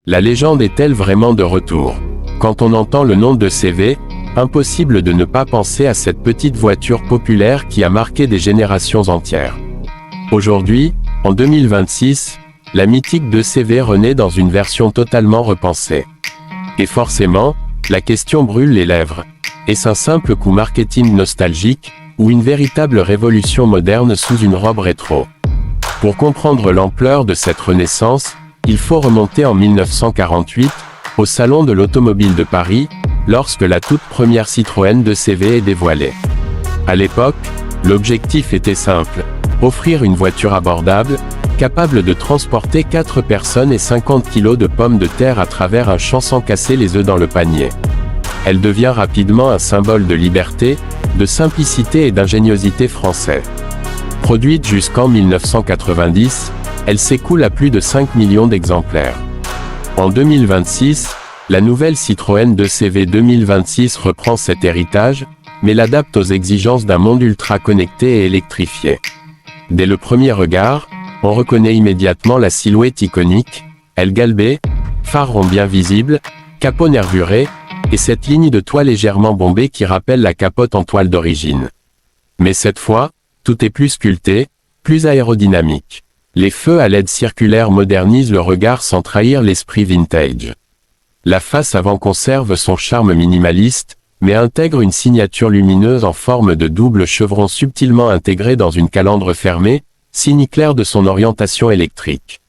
La légende est-elle vraiment de retour? Quand on entend le nom de CV, impossible de ne pas penser à cette petite voiture populaire qui a marqué des générations entières. Aujourd'hui, en 2026, la mythique 2CV renaît dans une version totalement repensée. Et forcément, la question brûle les lèvres. Est-ce un simple coup marketing nostalgique, ou une véritable révolution moderne sous une robe rétro? Pour comprendre l'ampleur de cette renaissance, il faut remonter en 1948, au Salon de l'Automobile de Paris, lorsque la toute première Citroën 2CV est dévoilée. À l'époque, l'objectif était simple: offrir une voiture abordable, capable de transporter 4 personnes et 50 kg de pommes de terre à travers un champ sans casser les œufs dans le panier. Elle devient rapidement un symbole de liberté, de simplicité et d'ingéniosité français. Produite jusqu'en 1990, elle s'écoule à plus de 5 millions d'exemplaires. En 2026, la nouvelle Citroën 2CV 2026 reprend cet héritage, mais l'adapte aux exigences d'un monde ultra connecté et électrifié. Dès le premier regard, on reconnaît immédiatement la silhouette iconique, aile galbée, phares ronds bien visibles, capot nervuré, et cette ligne de toit légèrement bombée qui rappelle la capote en toile d'origine. Mais cette fois, tout est plus sculpté, plus aérodynamique. Les feux à LED circulaires modernisent le regard sans trahir l'esprit vintage. La face avant conserve son charme minimaliste, mais intègre une signature lumineuse en forme de double chevron subtilement intégré dans une calandre fermée, signe clair de son orientation électrique.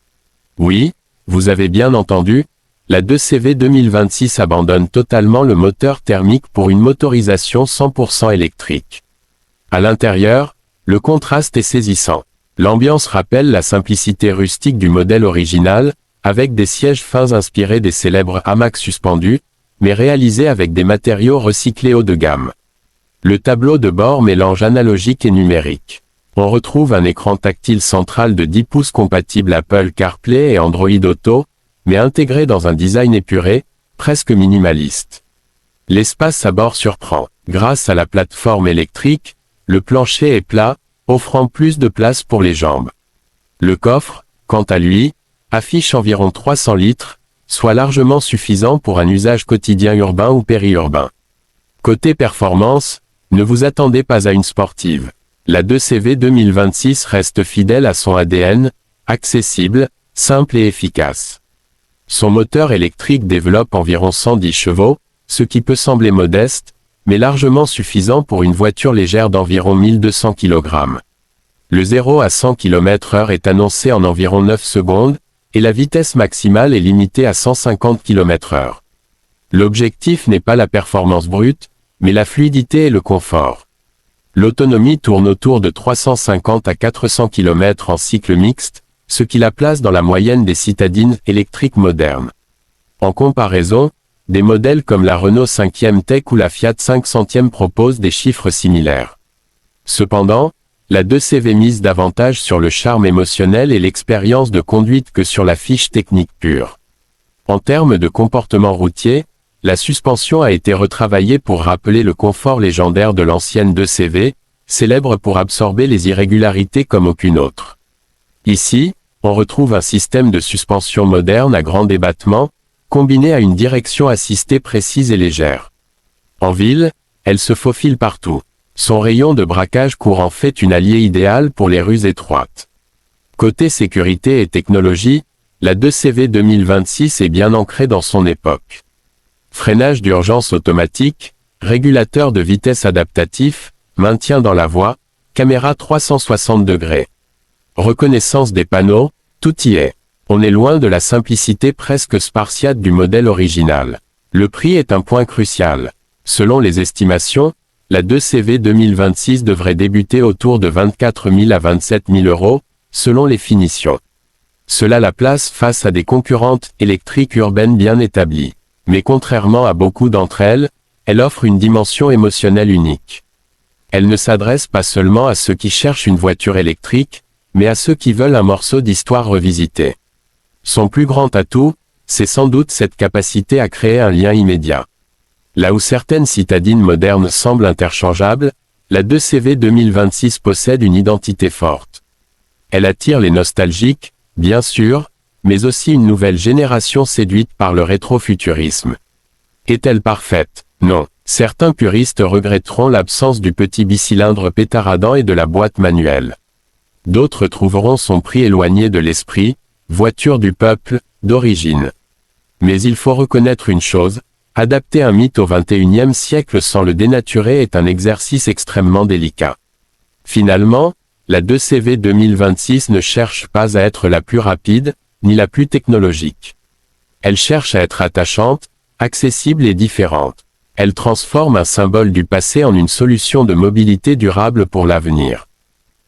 Oui, vous avez bien entendu, la 2CV 2026 abandonne totalement le moteur thermique pour une motorisation 100% électrique. À l'intérieur, le contraste est saisissant. L'ambiance rappelle la simplicité rustique du modèle original, avec des sièges fins inspirés des célèbres hamacs suspendus, mais réalisés avec des matériaux recyclés haut de gamme. Le tableau de bord mélange analogique et numérique. On retrouve un écran tactile central de 10 pouces compatible Apple CarPlay et Android Auto, mais intégré dans un design épuré, presque minimaliste. L'espace à bord surprend. Grâce à la plateforme électrique, le plancher est plat, offrant plus de place pour les jambes. Le coffre, quant à lui, affiche environ 300 litres, soit largement suffisant pour un usage quotidien urbain ou périurbain. Côté performance, ne vous attendez pas à une sportive. La 2CV 2026 reste fidèle à son ADN, accessible, simple et efficace. Son moteur électrique développe environ 110 chevaux, ce qui peut sembler modeste, mais largement suffisant pour une voiture légère d'environ 1200 kg. Le 0 à 100 km/h est annoncé en environ 9 secondes, et la vitesse maximale est limitée à 150 km/h. L'objectif n'est pas la performance brute, mais la fluidité et le confort. L'autonomie tourne autour de 350 à 400 km en cycle mixte, ce qui la place dans la moyenne des citadines électriques modernes. En comparaison, des modèles comme la Renault 5e Tech ou la Fiat 500e proposent des chiffres similaires. Cependant, la 2CV mise davantage sur le charme émotionnel et l'expérience de conduite que sur la fiche technique pure. En termes de comportement routier, la suspension a été retravaillée pour rappeler le confort légendaire de l'ancienne 2CV, célèbre pour absorber les irrégularités comme aucune autre. Ici, on retrouve un système de suspension moderne à grand débattement, combiné à une direction assistée précise et légère. En ville, elle se faufile partout. Son rayon de braquage courant fait une alliée idéale pour les rues étroites. Côté sécurité et technologie, la 2CV 2026 est bien ancrée dans son époque. Freinage d'urgence automatique, régulateur de vitesse adaptatif, maintien dans la voie, caméra 360 degrés. Reconnaissance des panneaux, tout y est. On est loin de la simplicité presque spartiate du modèle original. Le prix est un point crucial. Selon les estimations, la 2CV 2026 devrait débuter autour de 24 000 à 27 000 euros, selon les finitions. Cela la place face à des concurrentes électriques urbaines bien établies. Mais contrairement à beaucoup d'entre elles, elle offre une dimension émotionnelle unique. Elle ne s'adresse pas seulement à ceux qui cherchent une voiture électrique, mais à ceux qui veulent un morceau d'histoire revisité. Son plus grand atout, c'est sans doute cette capacité à créer un lien immédiat. Là où certaines citadines modernes semblent interchangeables, la 2CV 2026 possède une identité forte. Elle attire les nostalgiques, bien sûr, mais aussi une nouvelle génération séduite par le rétrofuturisme. Est-elle parfaite? Non. Certains puristes regretteront l'absence du petit bicylindre pétaradant et de la boîte manuelle. D'autres trouveront son prix éloigné de l'esprit, voiture du peuple, d'origine. Mais il faut reconnaître une chose, adapter un mythe au XXIe siècle sans le dénaturer est un exercice extrêmement délicat. Finalement, la 2CV 2026 ne cherche pas à être la plus rapide, ni la plus technologique. Elle cherche à être attachante, accessible et différente. Elle transforme un symbole du passé en une solution de mobilité durable pour l'avenir.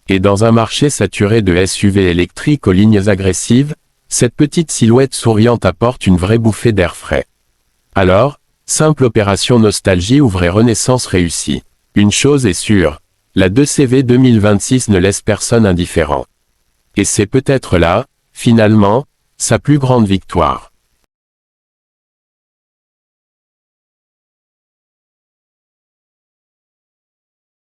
Et dans un marché saturé de SUV électriques aux lignes agressives, cette petite silhouette souriante apporte une vraie bouffée d'air frais. Alors, simple opération nostalgie ou vraie renaissance réussie? Une chose est sûre, la 2CV 2026 ne laisse personne indifférent. Et c'est peut-être là, finalement, sa plus grande victoire.